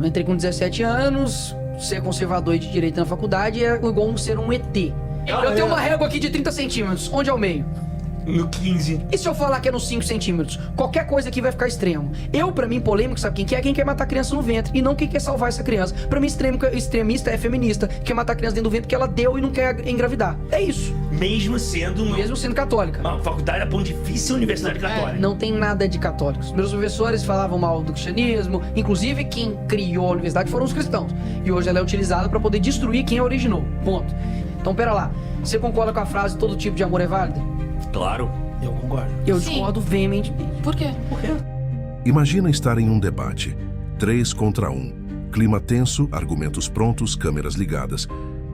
Eu entrei com 17 anos, ser conservador e de direito na faculdade é igual ser um ET. Eu tenho uma régua aqui de 30 centímetros. Onde é o meio? No 15. E se eu falar que é nos 5 centímetros? Qualquer coisa aqui vai ficar extremo. Pra mim, polêmico, sabe quem que é? Quem quer matar a criança no ventre e não quem quer salvar essa criança. Pra mim, extremista é feminista, quer matar a criança dentro do ventre que ela deu e não quer engravidar. É isso. Mesmo sendo católica. Uma faculdade da Pontifícia Universidade Católica. Não tem nada de católicos. Meus professores falavam mal do cristianismo. Inclusive, quem criou a universidade foram os cristãos. E hoje ela é utilizada pra poder destruir quem a originou. Ponto. Então, pera lá. Você concorda com a frase todo tipo de amor é válido? Claro. Eu concordo. Eu discordo veementemente. Por quê? Imagina estar em um debate. 3 contra 1. Clima tenso, argumentos prontos, câmeras ligadas.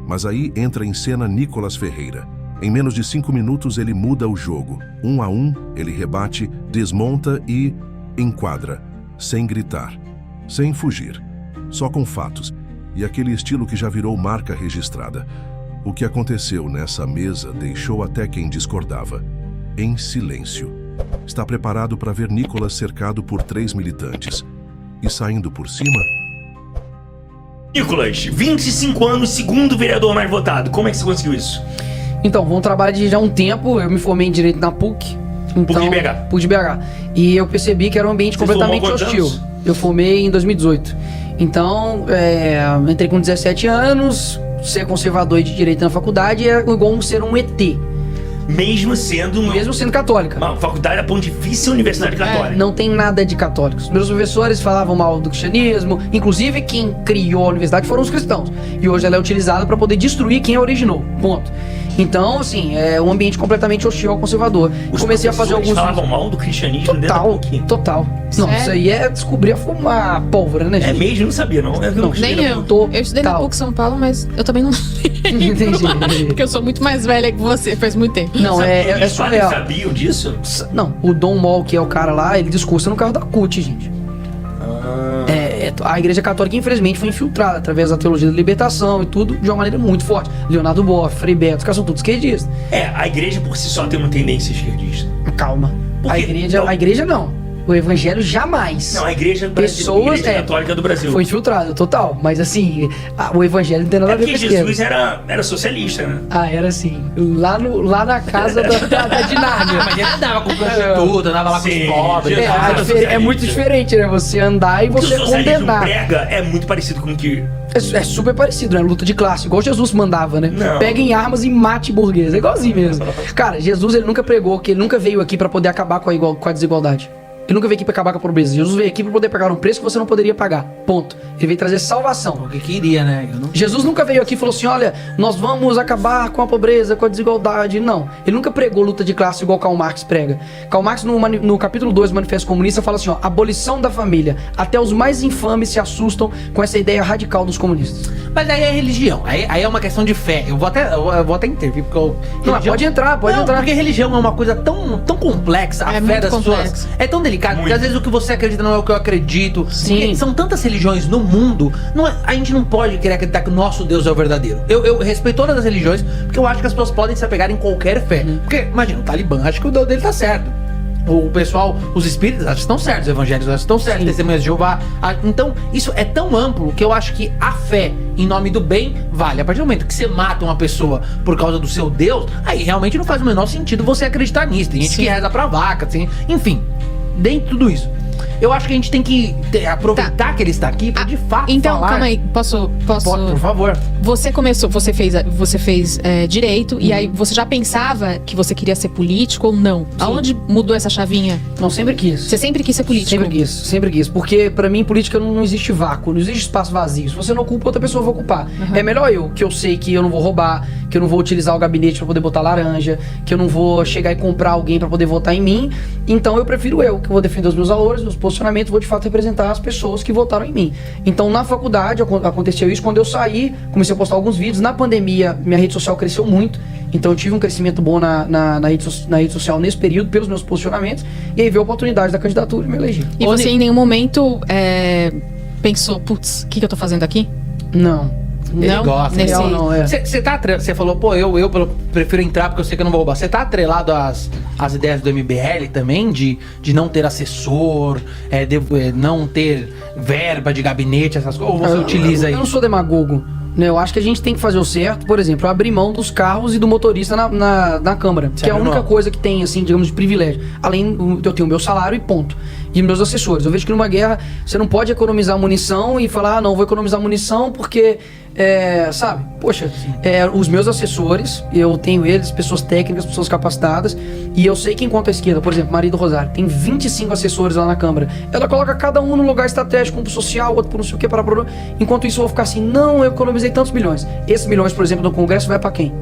Mas aí entra em cena Nicolas Ferreira. Em menos de 5 minutos ele muda o jogo. 1 a 1, ele rebate, desmonta e enquadra. Sem gritar. Sem fugir. Só com fatos. E aquele estilo que já virou marca registrada. O que aconteceu nessa mesa deixou até quem discordava em silêncio. Está preparado para ver Nicolas cercado por 3 militantes. E saindo por cima... Nicolas, 25 anos, segundo vereador mais votado. Como é que você conseguiu isso? Então, vou trabalhar de já um tempo. Eu me formei em Direito na PUC. Então, PUC de BH. PUC de BH. E eu percebi que era um ambiente completamente hostil. Eu formei em 2018. Então, entrei com 17 anos... Ser conservador e de direito na faculdade é igual ser um ET. Mesmo sendo católica. Uma faculdade da Pontifícia Universidade Católica. Não tem nada de católicos. Meus professores falavam mal do cristianismo. Inclusive, quem criou a universidade foram os cristãos. E hoje ela é utilizada para poder destruir quem a originou. Ponto. Então, assim, é um ambiente completamente hostil ao conservador. Comecei a fazer alguns... falavam mal do cristianismo dentro da PUC? Total. Não, isso aí é descobrir a pólvora, né, gente? É mesmo? Não sabia, não. Nem eu. Eu estudei na PUC São Paulo, mas eu também não... Entendi. Porque eu sou muito mais velha que você, faz muito tempo. Não, é surreal. Vocês sabiam disso? Não, o Dom Mol, que é o cara lá, ele discursa no carro da CUT, gente. A Igreja Católica, infelizmente, foi infiltrada através da teologia da libertação e tudo, de uma maneira muito forte. Leonardo Boff, Frei Beto, os caras são todos esquerdistas. A igreja por si só tem uma tendência esquerdista. Calma. A igreja não. O evangelho jamais. Não, a igreja católica do Brasil. Foi infiltrado, total. Mas assim, o evangelho não tem nada a ver com a esquerda. Jesus era socialista, né? Era assim. Lá na casa da de Nárnia. Mas ele andava com prostituta, andava lá com os pobres. É muito diferente, né? Você andar e você condenar. O prega é muito parecido com o que... É super parecido, né? Luta de classe, igual Jesus mandava, né? Não. Peguem armas e mate burguês. É igualzinho mesmo. Cara, Jesus, ele nunca pregou que ele nunca veio aqui pra poder acabar com a desigualdade. Ele nunca veio aqui pra acabar com a pobreza. Jesus veio aqui pra poder pagar um preço que você não poderia pagar. Ponto. Ele veio trazer salvação. O que queria, né? Jesus nunca veio aqui e falou assim, olha, nós vamos acabar com a pobreza, com a desigualdade. Não. Ele nunca pregou luta de classe igual Karl Marx prega. Karl Marx, no capítulo 2 do Manifesto Comunista, fala assim, ó, abolição da família. Até os mais infames se assustam com essa ideia radical dos comunistas. Mas aí é religião. Aí é uma questão de fé. Eu vou até intervir, porque Não, pode entrar. Porque religião é uma coisa tão complexa. A fé das pessoas é tão delicada. Porque às vezes o que você acredita não é o que eu acredito. Sim. São tantas religiões no mundo. A gente não pode querer acreditar que o nosso Deus é o verdadeiro. Eu respeito todas as religiões, porque eu acho que as pessoas podem se apegar em qualquer fé. Porque, imagina, o Talibã acha que o Deus dele tá certo. O pessoal, os espíritas acham que estão certos, os evangélicos acham que estão certos, testemunhas de Jeová. Então, isso é tão amplo que eu acho que a fé em nome do bem vale. A partir do momento que você mata uma pessoa por causa do seu Deus, aí realmente não faz o menor sentido você acreditar nisso. Tem gente que reza pra vaca, assim, enfim, dentro de tudo isso. Eu acho que a gente tem que aproveitar que ele está aqui pra de fato então, falar. Calma aí, posso... Por favor. Você fez direito, e aí você já pensava que você queria ser político ou não? Sim. Aonde mudou essa chavinha? Não, sempre quis. Você sempre quis ser político? Sempre quis. Porque pra mim, política não existe vácuo, não existe espaço vazio. Se você não ocupa, outra pessoa vai ocupar. É melhor que eu sei que eu não vou roubar, que eu não vou utilizar o gabinete pra poder botar laranja, que eu não vou chegar e comprar alguém pra poder votar em mim. Então eu prefiro que eu vou defender os meus valores, meus posicionamentos, vou de fato representar as pessoas que votaram em mim. Então na faculdade aconteceu isso. Quando eu saí, comecei a postar alguns vídeos. Na pandemia, minha rede social cresceu muito. Então eu tive um crescimento bom na rede social nesse período, pelos meus posicionamentos. E aí veio a oportunidade da candidatura e me elegi. E você em nenhum momento pensou, putz, o que eu tô fazendo aqui? Não. Ele Não, gosta. nesse- Não, é. Você falou, pô, eu prefiro entrar porque eu sei que eu não vou roubar. Você tá atrelado às ideias do MBL também, de não ter assessor, não ter verba de gabinete, essas coisas? Ou você utiliza Eu isso? não sou demagogo, né? Eu acho que a gente tem que fazer o certo, por exemplo, abrir mão dos carros e do motorista na Câmara, que é a abre única mão. coisa que tem, assim, digamos, de privilégio. Além, eu tenho o meu salário e ponto. E meus assessores. Eu vejo que numa guerra você não pode economizar munição e falar, não, vou economizar munição porque, sabe? Poxa, os meus assessores, eu tenho eles, pessoas técnicas, pessoas capacitadas, e eu sei que enquanto a esquerda, por exemplo, Maria do Rosário, tem 25 assessores lá na Câmara, ela coloca cada um num lugar estratégico, um pro social, outro pro não sei o que, para enquanto isso eu vou ficar assim, não, eu economizei tantos milhões. Esses milhões, por exemplo, no Congresso vai para quem?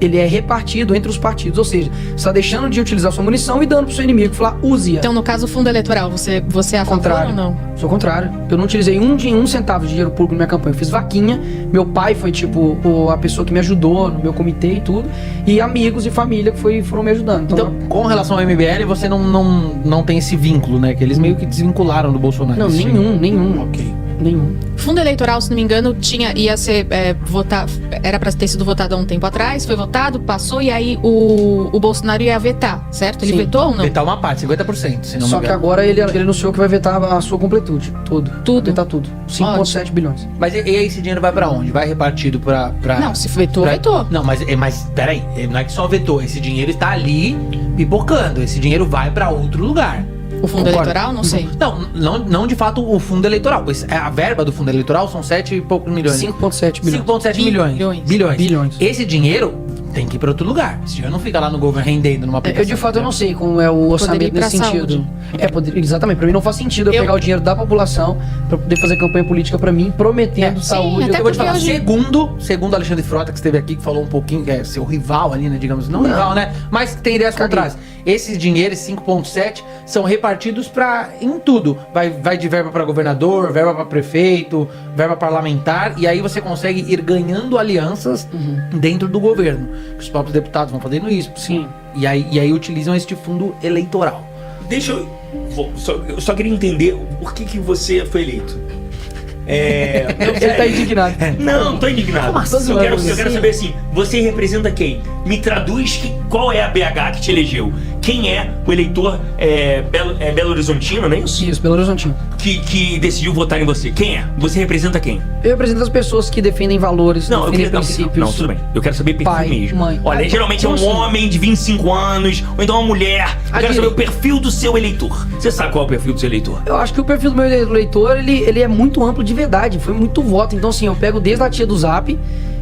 Ele é repartido entre os partidos, ou seja, você está deixando de utilizar sua munição e dando pro seu inimigo, falar, use-a. Então, no caso, o fundo eleitoral, você é a favor Contrário. ou não? Sou contrário. Eu não utilizei um centavo de dinheiro público na minha campanha. Eu fiz vaquinha. Meu pai foi, tipo, a pessoa que me ajudou no meu comitê e tudo. E amigos e família que foram me ajudando. Então, com relação ao MBL, você não tem esse vínculo, né? Que eles meio que desvincularam do Bolsonaro. não, Esse- nenhum. Ok. Nenhum. Fundo eleitoral, se não me engano, ia ser era pra ter sido votado há um tempo atrás, foi votado, passou, e aí o Bolsonaro ia vetar, certo? Ele Sim. vetou ou não? Vetar uma parte, 50%, se não Só me que engano. agora ele anunciou que vai vetar a sua completude. Tudo. Tudo? Vetar tudo. 5,7 bilhões. Mas e aí esse dinheiro vai pra onde? Vai repartido pra... Não, se vetou, pra- vetou. Não, mas peraí, não é que só vetou, esse dinheiro está ali pipocando, esse dinheiro vai pra outro lugar. O fundo Concordo. eleitoral, não sei. Não de fato o fundo eleitoral. A verba do fundo eleitoral são 7 e poucos milhões. 5,7 bilhões. 5,7 milhões. Bilhões. Bilhões. Esse dinheiro tem que ir pra outro lugar. Esse dinheiro não fica lá no governo rendendo numa aplicação. Eu de fato eu não sei como é o Poderia ir orçamento pra nesse sentido. saúde. Exatamente, pra mim não faz sentido eu pegar o dinheiro da população pra poder fazer campanha política pra mim, prometendo Sim, saúde. até Eu vou te porque falar, hoje- segundo Alexandre Frota, que esteve aqui, que falou um pouquinho, que é seu rival ali, né, digamos, não rival, né, mas que tem ideias Caguei. contrárias. Esses dinheiros, 5,7, são repartidos em tudo. Vai de verba para governador, verba para prefeito, verba parlamentar, e aí você consegue ir ganhando alianças dentro do governo. Os próprios deputados vão fazendo isso. Sim. E aí utilizam este fundo eleitoral. Deixa eu. Eu só queria entender por que você foi eleito. Ele tá indignado. Não tô indignado. Como assim? Eu quero Assim? saber assim, você representa quem? Me traduz qual é a BH que te elegeu. Quem é o eleitor Belo Horizontino, não é isso? Isso, Belo Horizonte. Que decidiu votar em você. Quem é? Você representa quem? Eu represento as pessoas que defendem valores, Não, eu defendem queria, princípios. não, tudo bem. Eu quero saber perfil Pai, mesmo. mãe. Olha, geralmente é um Como assim? homem de 25 anos, ou então uma mulher. Eu quero saber o perfil do seu eleitor. Você sabe qual é o perfil do seu eleitor? Eu acho que o perfil do meu eleitor, ele é muito amplo de verdade. Foi muito voto. Então, assim, eu pego desde a tia do Zap,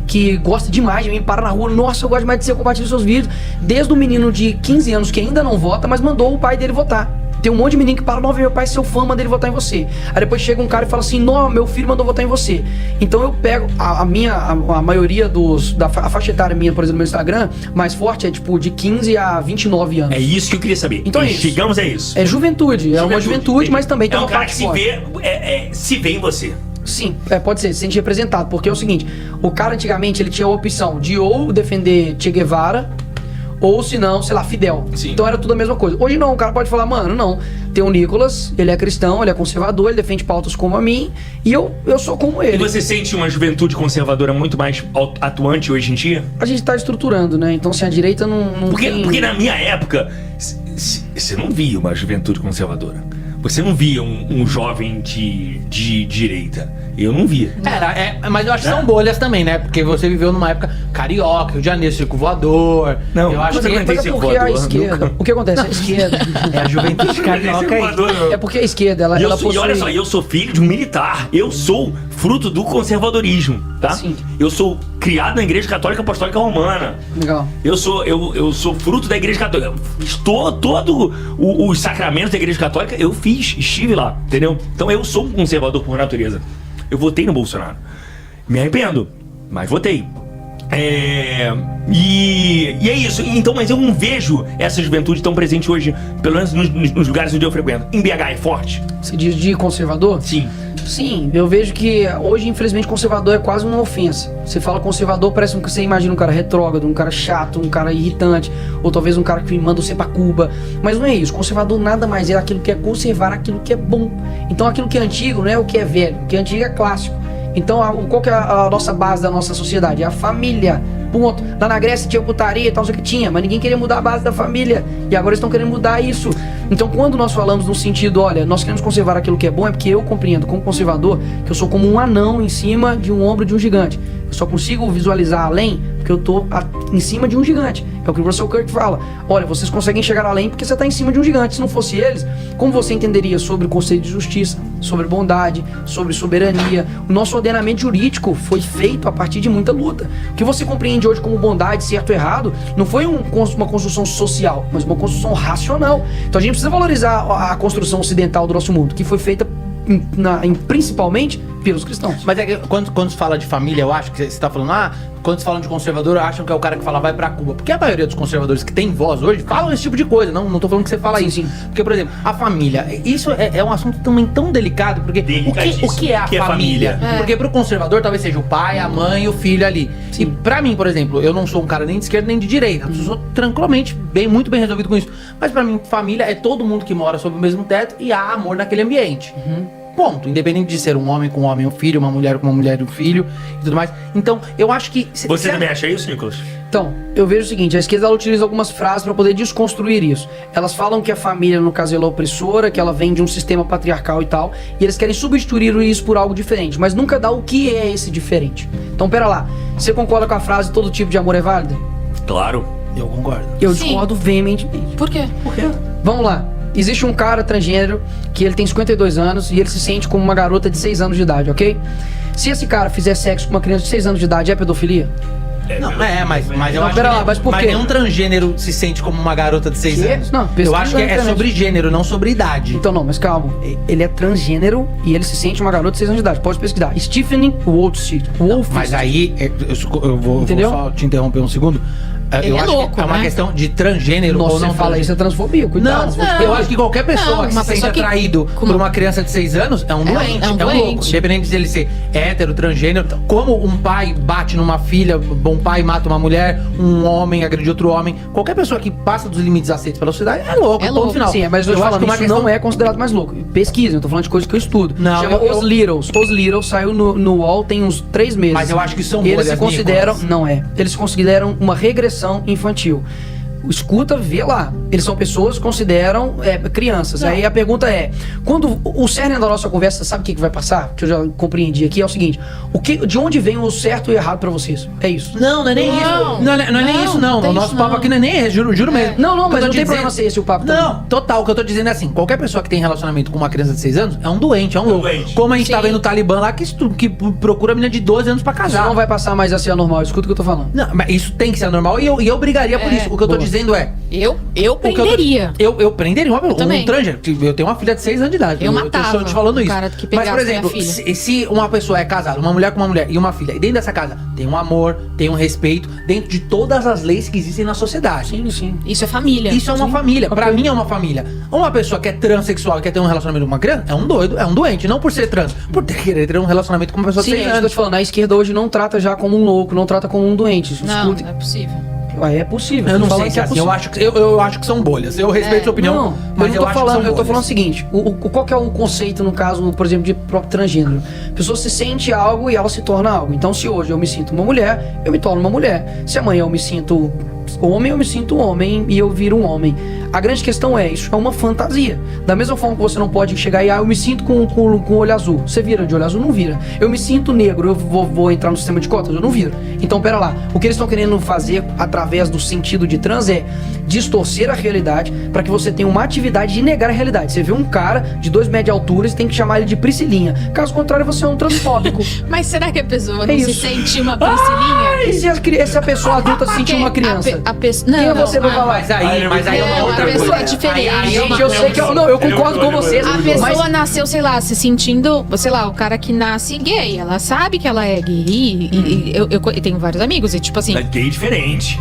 que gosta demais de mim, para na rua, nossa, eu gosto demais de você, compartilha seus vídeos. Desde o menino de 15 anos que ainda não vota, mas mandou o pai dele votar. Tem um monte de menino que para, não, meu pai é seu fã, manda ele votar em você. Aí depois chega um cara e fala assim, não, meu filho mandou votar em você. Então eu pego a maioria a faixa etária minha, por exemplo, no meu Instagram, mais forte é tipo de 15 a 29 anos. É isso que eu queria saber. Então é isso. Chegamos a isso. É juventude, é uma juventude, mas também tem é um uma cara parte que se forte. se vê em você. Sim, pode ser, se sente representado, porque é o seguinte, o cara antigamente ele tinha a opção de ou defender Che Guevara, ou se não, sei lá, Fidel. Sim. Então era tudo a mesma coisa. Hoje não, o cara pode falar, mano, não, tem o Nicolas, ele é cristão, ele é conservador, ele defende pautas como a mim, e eu sou como E ele. você sente uma juventude conservadora muito mais atuante hoje em dia? A gente tá estruturando, né, então assim, a direita não tem... Porque na minha época, você não via uma juventude conservadora. Você não via um jovem de direita. Eu não via. Mas eu acho que são bolhas também, né? Porque você viveu numa época carioca, Rio de Janeiro, Circo Voador. Não, eu acho mas que eu Mas é Circo porque a voador, esquerda... nunca. O que acontece? A esquerda... é a juventude carioca aí. É porque a esquerda, ela E possui... olha só, eu sou filho de um militar. Eu sou fruto do conservadorismo, tá? Sim. Eu sou criado na Igreja Católica Apostólica Romana. Legal. Eu sou fruto da Igreja Católica. Todos os sacramentos da Igreja Católica eu estive lá, entendeu? Então eu sou um conservador por natureza. Eu votei no Bolsonaro. Me arrependo, mas votei. E é isso. Então, mas eu não vejo essa juventude tão presente hoje, pelo menos nos lugares onde eu frequento. Em BH é forte? Você diz de conservador? Sim. Sim, eu vejo que hoje, infelizmente, conservador é quase uma ofensa. Você fala conservador, parece que você imagina um cara retrógrado, um cara chato, um cara irritante, ou talvez um cara que manda você pra Cuba. Mas não é isso. Conservador nada mais é aquilo que é conservar aquilo que é bom. Então aquilo que é antigo não é o que é velho. O que é antigo é clássico. Então, qual que é a nossa base da nossa sociedade? É a família. Ponto. Lá na Grécia tinha putaria e tal, sei que tinha, mas ninguém queria mudar a base da família. E agora estão querendo mudar isso. Então, quando nós falamos no sentido, olha, nós queremos conservar aquilo que é bom, é porque eu compreendo, como conservador, que eu sou como um anão em cima de um ombro de um gigante. Eu só consigo visualizar além porque eu tô em cima de um gigante. É o que o Russell Kirk fala. Olha, vocês conseguem chegar além porque você tá em cima de um gigante. Se não fosse eles, como você entenderia sobre o conceito de justiça, sobre bondade, sobre soberania? O nosso ordenamento jurídico foi feito a partir de muita luta. O que você compreende hoje como bondade, certo ou errado, não foi uma construção social, mas uma construção racional. Então a gente precisa valorizar a construção ocidental do nosso mundo, que foi feita principalmente pelos cristãos. Mas é que quando se fala de família, eu acho que você está falando, quando se fala de conservador, acham que é o cara que fala vai pra Cuba. Porque a maioria dos conservadores que tem voz hoje falam esse tipo de coisa. Não tô falando que você fala sim, isso. Sim. Porque, por exemplo, a família, isso é um assunto também tão delicado, porque o que é a família? Porque pro conservador talvez seja o pai, a mãe e o filho ali. Sim. E pra mim, por exemplo, eu não sou um cara nem de esquerda nem de direita. Eu sou tranquilamente, muito bem resolvido com isso. Mas pra mim, família é todo mundo que mora sob o mesmo teto e há amor naquele ambiente. Ponto. Independente de ser um homem com um homem, um filho, uma mulher com uma mulher e um filho e tudo mais. Então, eu acho que... Você também acha isso, Nicolas? Então, eu vejo o seguinte, a esquerda ela utiliza algumas frases para poder desconstruir isso. Elas falam que a família, no caso, ela é opressora, que ela vem de um sistema patriarcal e tal, e eles querem substituir isso por algo diferente, mas nunca dá o que é esse diferente. Então, pera lá, você concorda com a frase todo tipo de amor é válido? Claro. Eu concordo. Eu Sim. discordo veementemente. Por quê? Por quê? Vamos lá. Existe um cara transgênero que ele tem 52 anos e ele se sente como uma garota de 6 anos de idade, ok? Se esse cara fizer sexo com uma criança de 6 anos de idade, é pedofilia? Não, mas eu Não, acho pera que lá, mas por quê? nenhum transgênero se sente como uma garota de 6 Que? anos. Não, eu pesquisa acho que na é internet. sobre gênero, não sobre idade. Então não, mas calma. Ele é transgênero e ele se sente uma garota de 6 anos de idade. Pode pesquisar. Stephen Wolfstein. Mas aí, eu vou só te interromper um segundo. Ele Eu é acho louco, que é uma né? questão de transgênero Nossa, ou não você fala transgênero. isso é transfobia, cuidado. Não. Eu acho que qualquer pessoa Não, que uma se sente pessoa que- atraído com por uma- uma criança de 6 anos é um doente, é um louco. doente. Independente dele ser hétero, transgênero. Como um pai bate numa filha, um pai mata uma mulher, um homem agride outro homem. Qualquer pessoa que passa dos limites aceitos pela sociedade é louco. É ponto louco. final. Sim, mas eu tô acho falando, que uma isso questão não é considerado mais louco. Pesquisa, eu tô falando de coisas que eu estudo. Não, Chama eu- Os Littles. Os Littles saiu no UOL tem uns 3 meses. Mas eu acho que são Eles bolhas, se consideram, Nicolas. não é. Eles se consideram uma regressão infantil. Escuta, vê lá. Eles são pessoas que consideram crianças. Aí a pergunta é: quando o cerne da nossa conversa, sabe o que vai passar? Que eu já compreendi aqui, é o seguinte: de onde vem o certo e o errado pra vocês? É isso. Não é nem Não. isso. Não é nem isso, não. tem O nosso isso, papo não. aqui não é nem esse, juro mesmo. Não, O que mas eu não tô tem problema ser esse o papo também. Não, total. O que eu tô dizendo é assim: qualquer pessoa que tem relacionamento com uma criança de 6 anos é um doente, é um louco. doente. Como a gente tá Sim. vendo o Talibã lá que procura a menina de 12 anos pra Isso casar. não vai passar mais a ser anormal. Escuta o que eu tô falando. Não, mas isso tem que ser normal e eu brigaria por isso. O que eu tô Boa. dizendo é. Eu o que prenderia. Eu prenderia um também. transgênero. Eu tenho uma filha de 6 anos de idade. Eu tô matava só te falando o isso. cara que Mas, pegasse por exemplo, minha filha. se uma pessoa é casada, uma mulher com uma mulher e uma filha, e dentro dessa casa tem um amor, tem um respeito, dentro de todas as leis que existem na sociedade. Sim. Isso é família. Isso é uma família. Pra Ok. mim é uma família. Uma pessoa que é transexual e quer ter um relacionamento com uma criança é um doido, é um doente. Não por ser trans, por querer ter um relacionamento com uma pessoa de Sim, 6 é isso que eu tô anos. te falando. A esquerda hoje não trata já como um louco, não trata como um doente. Não, Escuta. não é possível. É possível. Eu não tô sei falando se é assim. possível. Eu acho que são bolhas. Eu respeito sua opinião, Não, mas eu não tô acho que falando, são eu tô bolhas. falando o seguinte, qual que é o conceito no caso, por exemplo, de próprio transgênero? A pessoa se sente algo e ela se torna algo. Então, se hoje eu me sinto uma mulher, eu me torno uma mulher. Se amanhã eu me sinto homem, eu me sinto homem e eu viro um homem. A grande questão é, isso é uma fantasia. Da mesma forma que você não pode chegar e, eu me sinto com olho azul. Você vira de olho azul? Não vira. Eu me sinto negro, eu vou entrar no sistema de cotas? Eu não viro. Então, pera lá. O que eles estão querendo fazer através do sentido de trans é distorcer a realidade para que você tenha uma atividade de negar a realidade. Você vê um cara de 2 metros de altura, você tem que chamar ele de Priscilinha. Caso contrário, você é um transfóbico. Mas será que a pessoa É não se isso. sente uma Priscilinha? E se a pessoa adulta se sentir uma criança? Não, Quem é você pra falar? Mas aí é uma Não, outra a pessoa coisa. é diferente. Aí é uma- Gente, eu sei que eu concordo com vocês. A Mas- pessoa nasceu, sei lá, se sentindo, sei lá, o cara que nasce gay, ela sabe que ela é gay. E eu tenho vários amigos, e tipo assim. Mas gay é diferente.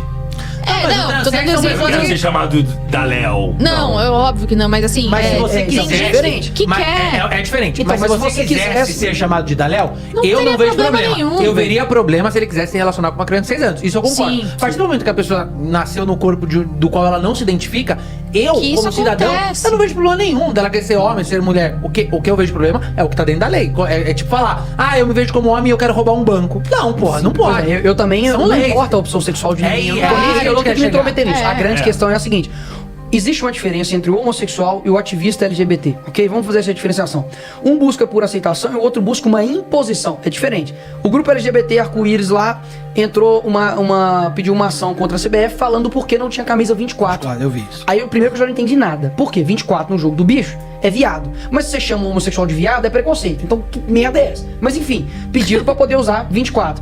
Não, tô dando Eu exemplo quero ser assim. chamado da Léo. Não, é óbvio que não, mas assim. Mas se você tem quiser- gente diferente. que Mas quer. é diferente. Então, mas se mas você se você quisesse quisesse- ser chamado de Daléo, Não eu teria não vejo problema problema. nenhum. Eu veria problema se ele quisesse se relacionar com uma criança de 6 anos. Isso eu concordo. Sim, A partir do momento que a pessoa nasceu no corpo do qual ela não se identifica, Eu, Que isso como cidadão, acontece. eu não vejo problema nenhum dela querer ser homem, ser mulher. O que eu vejo problema é o que tá dentro da lei. É tipo falar, eu me vejo como homem e eu quero roubar um banco. Não, porra, não pode. Pois é, eu também, São não leis. importa a opção sexual de ninguém. Eu não tô nem- aí eu não que tenho que me quer intrometer nisso. A grande É. questão é a seguinte. Existe uma diferença entre o homossexual e o ativista LGBT, ok? Vamos fazer essa diferenciação. Um busca por aceitação e o outro busca uma imposição. É diferente. O grupo LGBT Arco-Íris lá pediu uma ação contra a CBF falando porque não tinha camisa 24. Eu vi isso. Aí, primeiro que eu já não entendi nada. Por quê? 24 no jogo do bicho é viado. Mas se você chama um homossexual de viado, é preconceito. Então, que merda é essa? Mas enfim, pediram pra poder usar 24.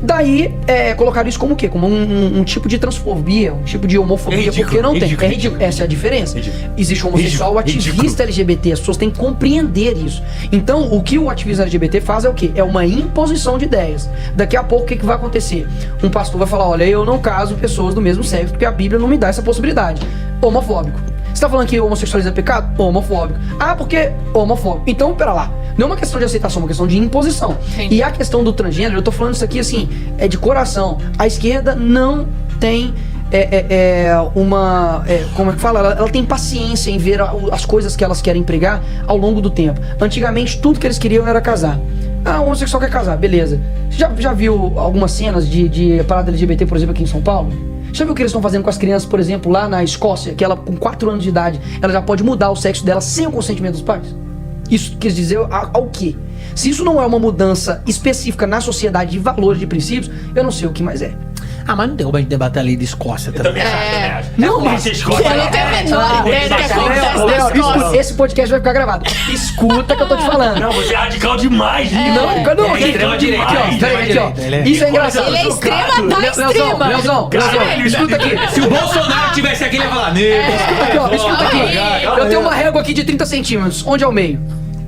Daí, colocaram isso como o quê? Como um tipo de transfobia, um tipo de homofobia, É ridículo, porque não ridículo, tem. É ridículo. Essa é a diferença. Ridículo. Existe o homossexual, o ativista Ridículo. LGBT. As pessoas têm que compreender isso. Então, o que o ativista LGBT faz é o quê? É uma imposição de ideias. Daqui a pouco, o que vai acontecer? Um pastor vai falar, olha, eu não caso pessoas do mesmo sexo, porque a Bíblia não me dá essa possibilidade. Homofóbico. Você tá falando que homossexualismo é pecado? Homofóbico. Porque homofóbico. Então, pera lá. Não é uma questão de aceitação, é uma questão de imposição. Entendi. E a questão do transgênero, eu tô falando isso aqui assim, é de coração. A esquerda não tem como é que fala? Ela tem paciência em ver as coisas que elas querem pregar ao longo do tempo. Antigamente, tudo que eles queriam era casar. O homossexual quer casar, beleza. Você já viu algumas cenas de parada LGBT, por exemplo, aqui em São Paulo? Já viu o que eles estão fazendo com as crianças, por exemplo, lá na Escócia, que ela, com 4 anos de idade, ela já pode mudar o sexo dela sem o consentimento dos pais? Isso quer dizer ao quê? Se isso não é uma mudança específica na sociedade de valores, de princípios, eu não sei o que mais é. Mas não tem como a gente debater a lei de Escócia também. Também acho. Não, mas- Eu não tenho a menor ideia do que acontece na Léo, Escócia. esse podcast vai ficar gravado. Escuta que eu tô te falando. Não, você é radical demais, Não, aqui, extrema direita, aqui, ó. Peraí, aqui, ó. Isso é engraçado. Ele é extrema da extrema. Leozão, escuta aqui. Se o Bolsonaro tivesse aqui, ele ia falar, Aqui, ó, escuta aqui. Aí. Eu tenho uma régua aqui de 30 centímetros. Onde é o meio?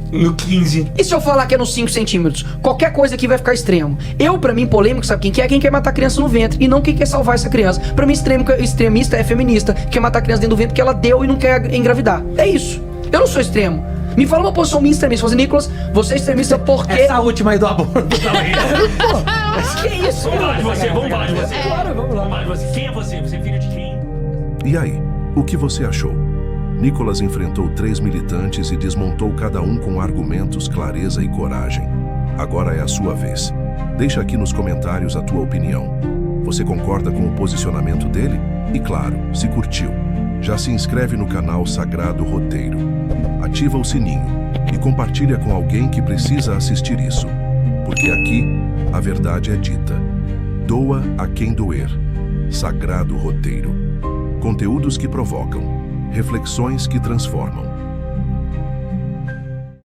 No 15. E se eu falar que é nos 5 centímetros? Qualquer coisa aqui vai ficar extremo. Pra mim, polêmico, sabe quem quer? É quem quer matar a criança no ventre. E não quem quer salvar essa criança. Pra mim, extremista é feminista. Quer matar a criança dentro do ventre porque ela deu e não quer engravidar. É isso. Eu não sou extremo. Me fala uma posição minha extremista. Você, Nicolas, você é extremista porque... Essa última aí do aborto. Mas que isso? Vamos falar de você, vamos falar de você. Claro, vamos lá. Vamos falar de você. Quem é você? Você é filho de quem? E aí, o que você achou? Nicolas enfrentou 3 militantes e desmontou cada um com argumentos, clareza e coragem. Agora é a sua vez. Deixa aqui nos comentários a tua opinião. Você concorda com o posicionamento dele? E claro, se curtiu, já se inscreve no canal Sagrado Roteiro. Ativa o sininho e compartilha com alguém que precisa assistir isso. Porque aqui, a verdade é dita. Doa a quem doer. Sagrado Roteiro. Conteúdos que provocam. Reflexões que transformam.